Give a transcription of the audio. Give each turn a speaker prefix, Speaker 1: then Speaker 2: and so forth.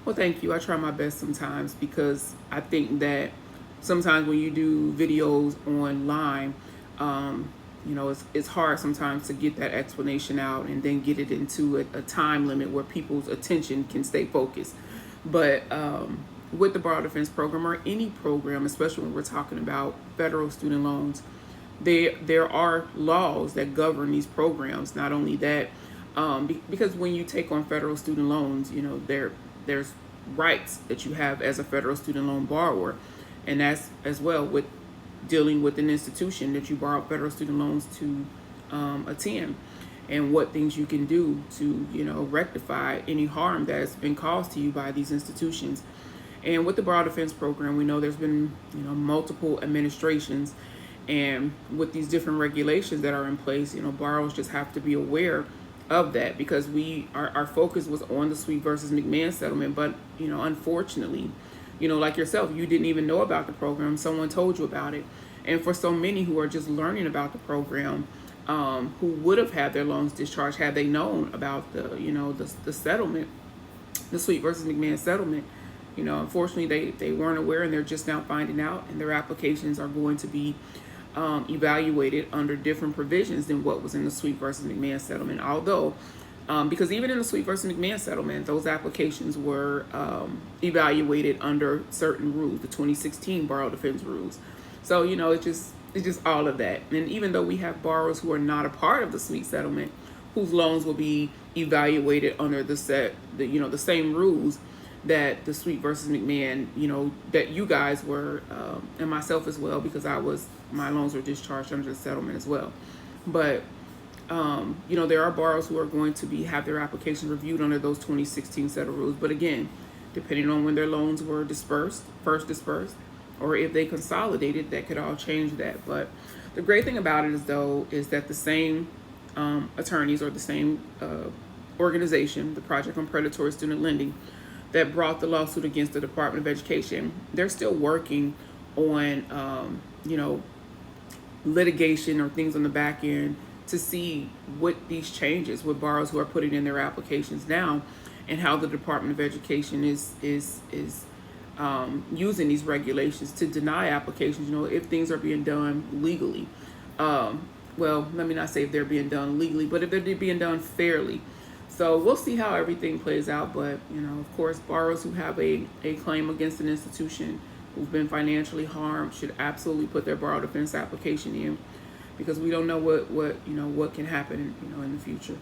Speaker 1: Well, thank you. I try my best sometimes because I think that sometimes when you do videos online, um, it's hard sometimes to get that explanation out and then get it into a time limit where people's attention can stay focused. But with the Borrow Defense Program or any program, especially when we're talking about federal student loans, there are laws that govern these programs. Not only that, because when you take on federal student loans, there's rights that you have as a federal student loan borrower, and that's as well with dealing with an institution that you borrow federal student loans to attend, and what things you can do to rectify any harm that's been caused to you by these institutions. And with the Borrow Defense Program, we know there's been multiple administrations, and with these different regulations that are in place, borrowers just have to be aware of that, because our focus was on the Sweet versus McMahon settlement. But unfortunately, like yourself, you didn't even know about the program. Someone told you about it. And for so many who are just learning about the program, who would have had their loans discharged had they known about the settlement, the Sweet versus McMahon settlement, unfortunately they weren't aware, and they're just now finding out, and their applications are going to be evaluated under different provisions than what was in the Sweet versus McMahon settlement. Although, because even in the Sweet versus McMahon settlement, those applications were evaluated under certain rules, the 2016 Borrow Defense rules. So it's just all of that. And even though we have borrowers who are not a part of the Sweet settlement, whose loans will be evaluated under the same rules that the Sweet versus McMahon, that you guys were, and myself as well, because my loans were discharged under the settlement as well. But there are borrowers who are going to have their applications reviewed under those 2016 set of rules. But again, depending on when their loans were first dispersed, or if they consolidated, that could all change that. But the great thing about it is that the same attorneys, or the same organization, the Project on Predatory Student Lending, that brought the lawsuit against the Department of Education, they're still working on litigation or things on the back end to see what these changes with borrowers who are putting in their applications now, and how the Department of Education is using these regulations to deny applications, if things are being done legally. Well, let me not say if they're being done legally, but if they're being done fairly. So we'll see how everything plays out. But, of course, borrowers who have a claim against an institution, who've been financially harmed, should absolutely put their borrow defense application in, because we don't know what can happen, in the future.